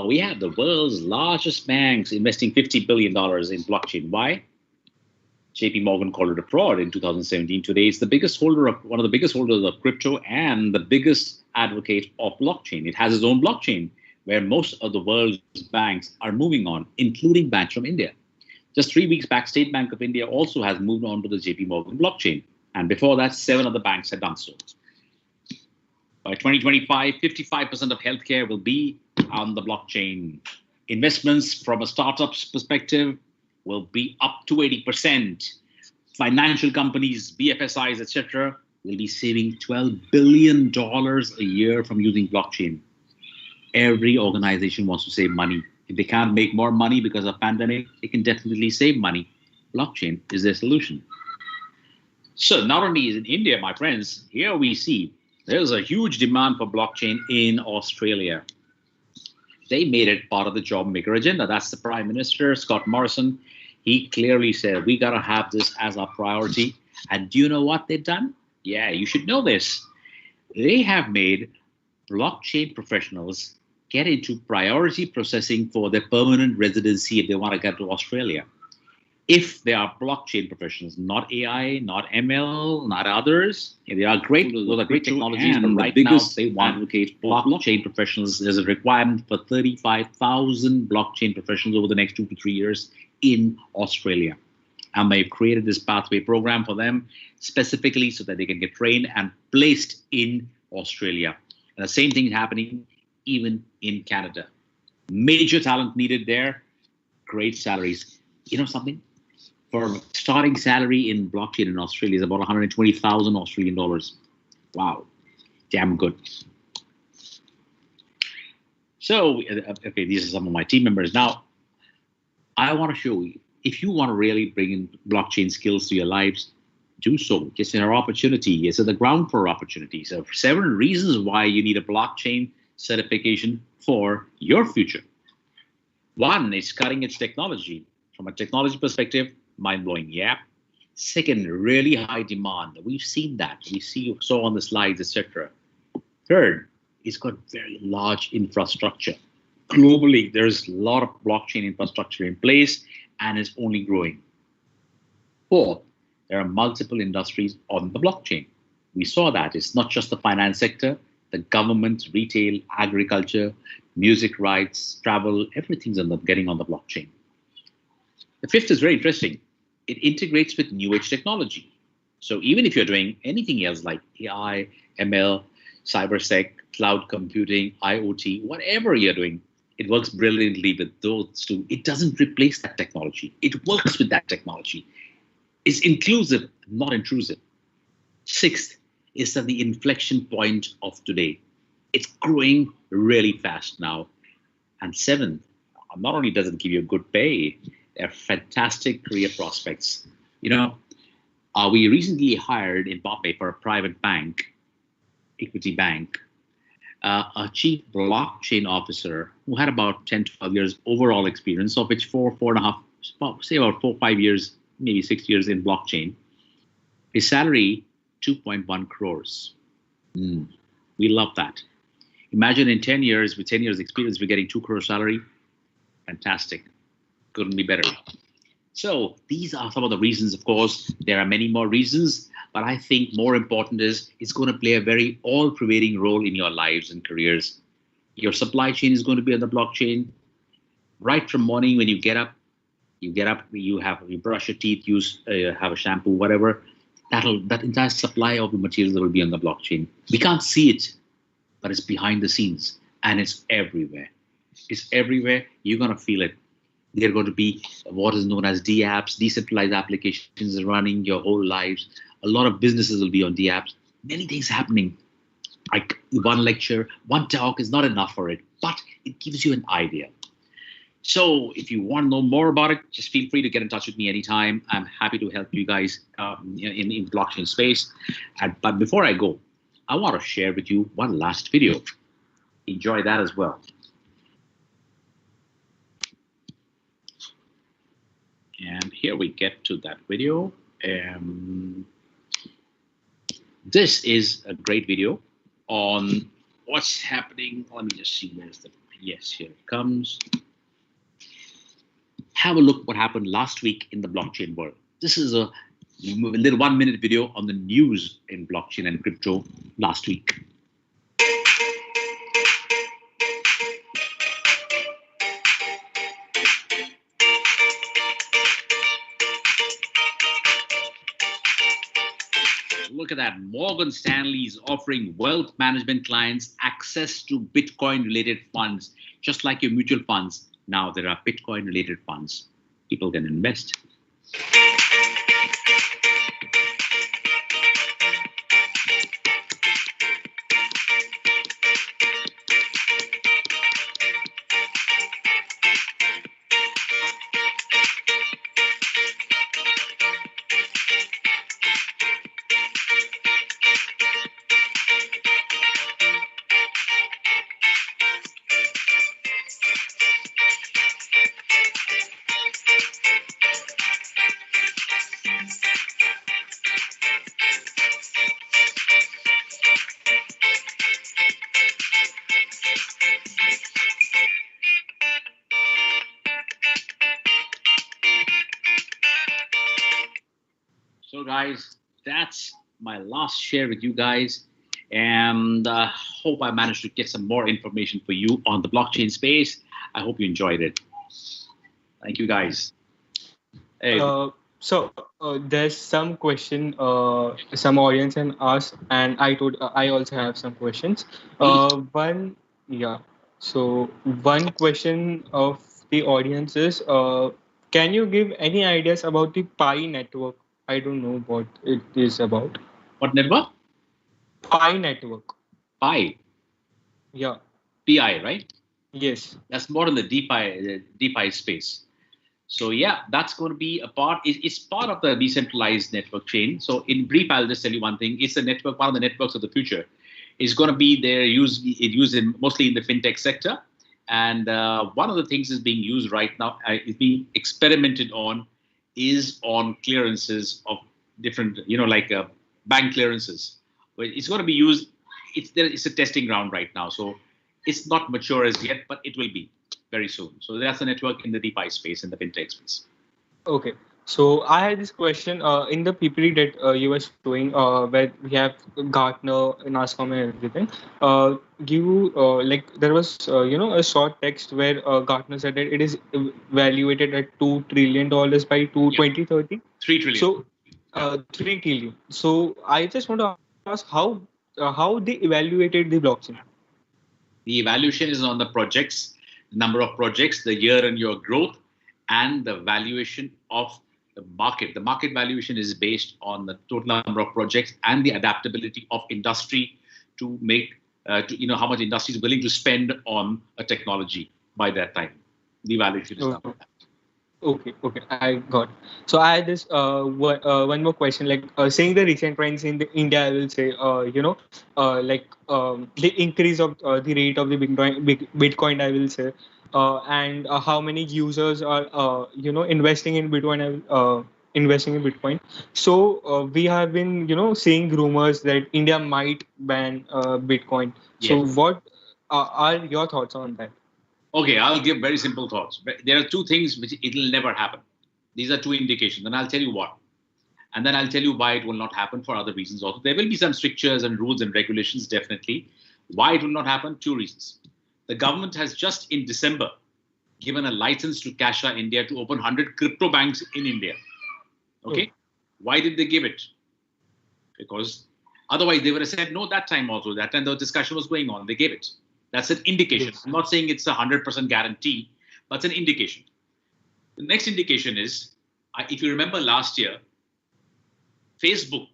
We have the world's largest banks investing $50 billion in blockchain. Why? JP Morgan called it a fraud in 2017. Today, it's one of the biggest holders of crypto and the biggest advocate of blockchain. It has its own blockchain where most of the world's banks are moving on, including banks from India. Just 3 weeks back, State Bank of India also has moved on to the JP Morgan blockchain. And before that, 7 other banks had done so. By 2025, 55% of healthcare will be on the blockchain. Investments from a startup's perspective will be up to 80%. Financial companies, BFSIs, etc., will be saving $12 billion a year from using blockchain. Every organization wants to save money. If they can't make more money because of pandemic, they can definitely save money. Blockchain is their solution. So not only is in India, my friends, here we see there's a huge demand for blockchain in Australia. They made it part of the job maker agenda. That's the Prime Minister, Scott Morrison. He clearly said, we got to have this as our priority. And do you know what they've done? Yeah, you should know this. They have made blockchain professionals get into priority processing for their permanent residency if they want to get to Australia. If they are blockchain professionals, not AI, not ML, not others, they are great. Those are great technologies, but right now they want to advocate blockchain professionals. There's a requirement for 35,000 blockchain professionals over the next 2 to 3 years in Australia. And they've created this pathway program for them specifically so that they can get trained and placed in Australia. And the same thing is happening even in Canada. Major talent needed there, great salaries. You know something? For starting salary in blockchain in Australia is about 120,000 Australian dollars. Wow, damn good. So, okay, these are some of my team members. Now, I want to show you, if you want to really bring in blockchain skills to your lives, do so. It's an opportunity. It's at the ground for opportunity. So several reasons why you need a blockchain certification for your future. One is cutting edge technology. From a technology perspective, mind blowing. Yeah. Second, really high demand. We've seen that. Saw on the slides, etc. Third, it's got very large infrastructure. Globally, there's a lot of blockchain infrastructure in place, and it's only growing. Fourth, there are multiple industries on the blockchain. We saw that. It's not just the finance sector, the government, retail, agriculture, music rights, travel, everything's getting on the blockchain. The fifth is very interesting. It integrates with new age technology. So even if you're doing anything else like AI, ML, cybersec, cloud computing, IoT, whatever you're doing, it works brilliantly with those two. It doesn't replace that technology. It works with that technology. It's inclusive, not intrusive. Sixth is that the inflection point of today. It's growing really fast now. And seventh, not only does it give you a good pay, they're fantastic career prospects. We recently hired in Bombay for a private bank, equity bank, a chief blockchain officer who had about 10 to 12 years overall experience, of which four and a half, say about 4 or 5 years, maybe 6 years in blockchain. His salary, 2.1 crores. We love that. Imagine in 10 years, with 10 years experience, we're getting 2 crore salary. Fantastic. Couldn't be better. So these are some of the reasons. Of course, there are many more reasons, but I think more important is it's going to play a very all-pervading role in your lives and careers. Your supply chain is going to be on the blockchain. Right from morning when you get up, you brush your teeth, have a shampoo, whatever. That entire supply of the materials will be on the blockchain. We can't see it, but it's behind the scenes and it's everywhere. It's everywhere. You're going to feel it. There are going to be what is known as DApps, decentralized applications running your whole lives. A lot of businesses will be on DApps. Many things happening. Like one lecture, one talk is not enough for it, but it gives you an idea. So if you want to know more about it, just feel free to get in touch with me anytime. I'm happy to help you guys in the blockchain space. But before I go, I want to share with you one last video. Enjoy that as well. And here we get to that video. This is a great video on what's happening. Let me just see, where's the, yes, here it comes. Have a look what happened last week in the blockchain world. This is a little 1-minute video on the news in blockchain and crypto last week. Look at that. Morgan Stanley is offering wealth management clients access to Bitcoin-related funds, just like your mutual funds. Now there are Bitcoin-related funds. People can invest. So guys, that's my last share with you guys, and hope I managed to get some more information for you on the blockchain space. I hope you enjoyed it. Thank you guys. Hey. There's some question some audience can ask, and I also have some questions. One question of the audience is, can you give any ideas about the Pi network? I don't know what it is about. What network? Pi network. Pi. Yeah. PI, right? Yes. That's more in the DeFi space. So yeah, that's going to be a part. It's part of the decentralized network chain. So in brief, I'll just tell you one thing. It's a network. One of the networks of the future is going to be there. Used in mostly in the fintech sector, and one of the things is being used right now. Is being experimented on, is on clearances of different, like bank clearances. But it's going to be used. It's a testing ground right now. So it's not mature as yet, but it will be very soon. So that's the network in the DeFi space, in the fintech space. Okay. So I had this question in the PPT that you were showing, where we have Gartner, NASCOM, and everything. You like there was a short text where Gartner said that it is valuated at $2 trillion by Yeah, 2030. 3 trillion. So 3 trillion. So I just want to ask how they evaluated the blockchain. The evaluation is on the projects, number of projects, the year-on-year growth, and the valuation of the market. The market valuation is based on the total number of projects and the adaptability of industry to make, how much industry is willing to spend on a technology by that time. The evaluation is done. Okay, I got. So I had this one more question, like saying the recent trends in the India, I will say, the increase of the rate of the Bitcoin, I will say, and how many users are investing in Bitcoin, investing in Bitcoin. So we have been seeing rumors that India might ban Bitcoin. So Yes. what are your thoughts on that? Okay, I'll give very simple thoughts. There are two things which it'll never happen. These are two indications, and I'll tell you what. And then I'll tell you why it will not happen for other reasons also. There will be some strictures and rules and regulations, definitely. Why it will not happen? Two reasons. The government has just in December given a license to Kasha India to open 100 crypto banks in India. Okay? Why did they give it? Because otherwise they would have said no that time also. That time the discussion was going on. They gave it. That's an indication. Yes. I'm not saying it's a 100% guarantee, but it's an indication. The next indication is, if you remember last year, Facebook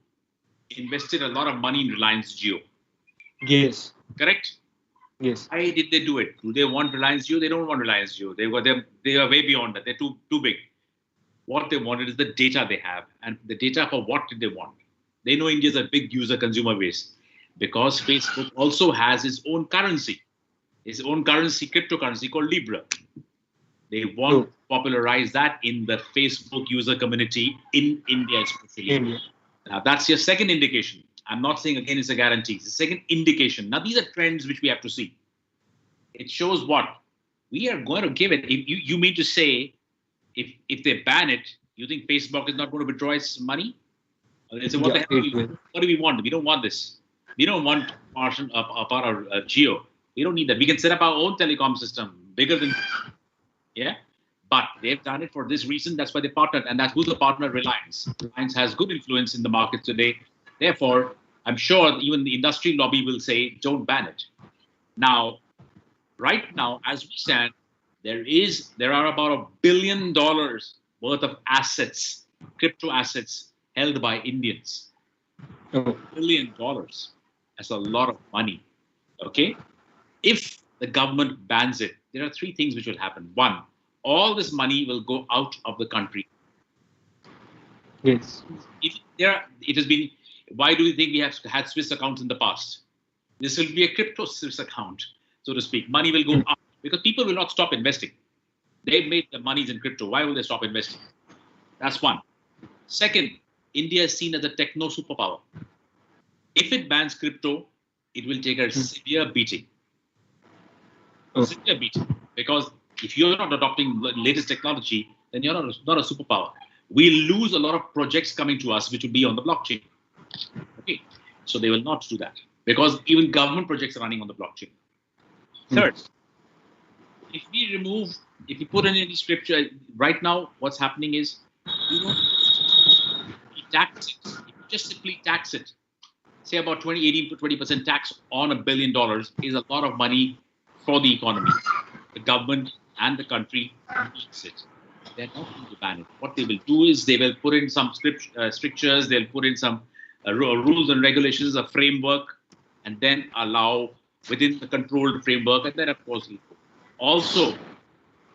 invested a lot of money in Reliance Jio. Yes. Correct? Yes. Why did they do it? Do they want Reliance Jio? They don't want Reliance Jio. They are way beyond that. They're too big. What they wanted is the data they have. And the data for what did they want? They know India is a big user consumer base because Facebook also has its own currency, cryptocurrency called Libra. They want to popularize that in the Facebook user community in India, especially. India. Now, that's your second indication. I'm not saying, again, it's a guarantee. It's a second indication. Now, these are trends which we have to see. It shows what? We are going to give it. If you mean to say, if they ban it, you think Facebook is not going to withdraw its money? Or they say, what do we want? We don't want this. We don't want part of Geo. We don't need that. We can set up our own telecom system bigger than, yeah. But they've done it for this reason. That's why they partnered. And that's who's the partner? Reliance. Reliance has good influence in the market today. Therefore, I'm sure even the industry lobby will say, don't ban it. Now, right now, as we stand, there are about $1 billion worth of assets, crypto assets held by Indians. $1 billion. That's a lot of money. Okay? If the government bans it, there are three things which will happen. One, all this money will go out of the country. Yes. It has been. Why do you think we have had Swiss accounts in the past? This will be a crypto Swiss account, so to speak. Money will go up because people will not stop investing. They've made the monies in crypto. Why will they stop investing? That's one. Second, India is seen as a techno superpower. If it bans crypto, it will take a severe beating. Severe beating. Because if you're not adopting the latest technology, then you're not a superpower. We'll lose a lot of projects coming to us, which will be on the blockchain. Okay, so they will not do that because even government projects are running on the blockchain. Third, if you put in any scripture, right now, what's happening is, we tax it. If you just simply tax it, say about 18 to 20% tax on $1 billion is a lot of money for the economy. The government and the country needs it. They're not going to ban it. What they will do is they will put in some strictures, they'll put in some rules and regulations, a framework, and then allow within the controlled framework, and then of course, also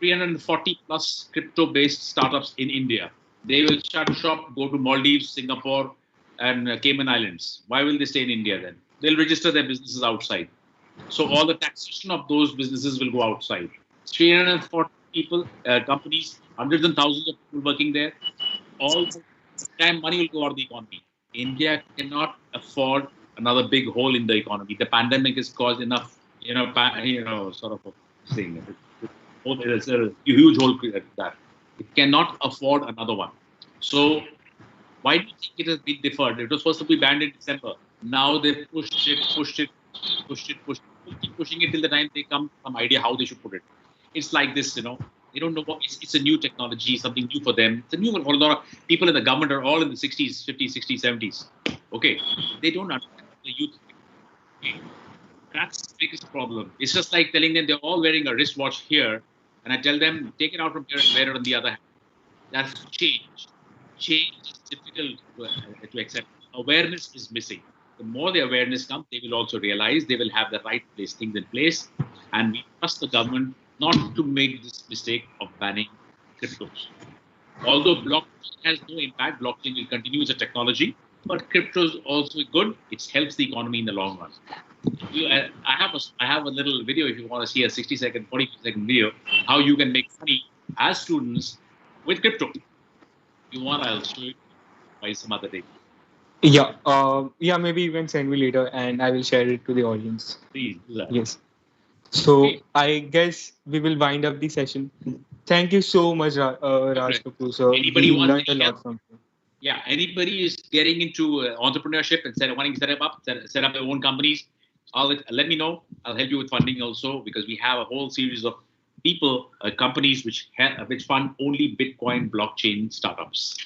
340 plus crypto-based startups in India. They will shut shop, go to Maldives, Singapore, and Cayman Islands. Why will they stay in India then? They'll register their businesses outside. So all the taxation of those businesses will go outside. 340 people, companies, hundreds and thousands of people working there. All the time money will go out of the economy. India cannot afford another big hole in the economy. The pandemic has caused enough, sort of a thing. There's a huge hole that it cannot afford another one. So why do you think it has been deferred? It was supposed to be banned in December. Now they've pushed it. Keep pushing it till the time they come to some idea how they should put it. It's like this, They don't know what it's a new technology, something new for them. It's a new one for a lot of people in the government are all in the 60s, 50s, 60s, 70s. Okay. They don't understand the youth. Okay. That's the biggest problem. It's just like telling them they're all wearing a wristwatch here, and I tell them, take it out from here and wear it on the other hand. That's change. Change is difficult to accept. Awareness is missing. The more the awareness comes, they will also realize they will have the right things in place. And we trust the government not to make this mistake of banning cryptos. Although blockchain has no impact, blockchain will continue as a technology, but crypto is also good. It helps the economy in the long run. I have a little video if you want to see a 60-second, 40-second video, how you can make money as students with crypto. If you want, I'll show you by some other day. Yeah. Maybe you can send me later, and I will share it to the audience. Please do that. Yes. So Okay. I guess we will wind up the session. Thank you so much, Raj Kapoor, sir. Anybody We wants learned a any lot help? from you. Yeah, anybody is getting into entrepreneurship and wanting to set up their own companies, let me know. I'll help you with funding also, because we have a whole series of people, companies which fund only Bitcoin blockchain startups,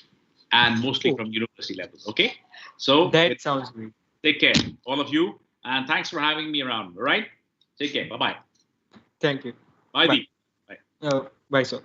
and mostly from university levels. Okay, so That sounds great. take care, all of you, and thanks for having me around. All right, take care. Bye bye. Thank you. Bye, Bye. Deep. Bye. Bye, sir.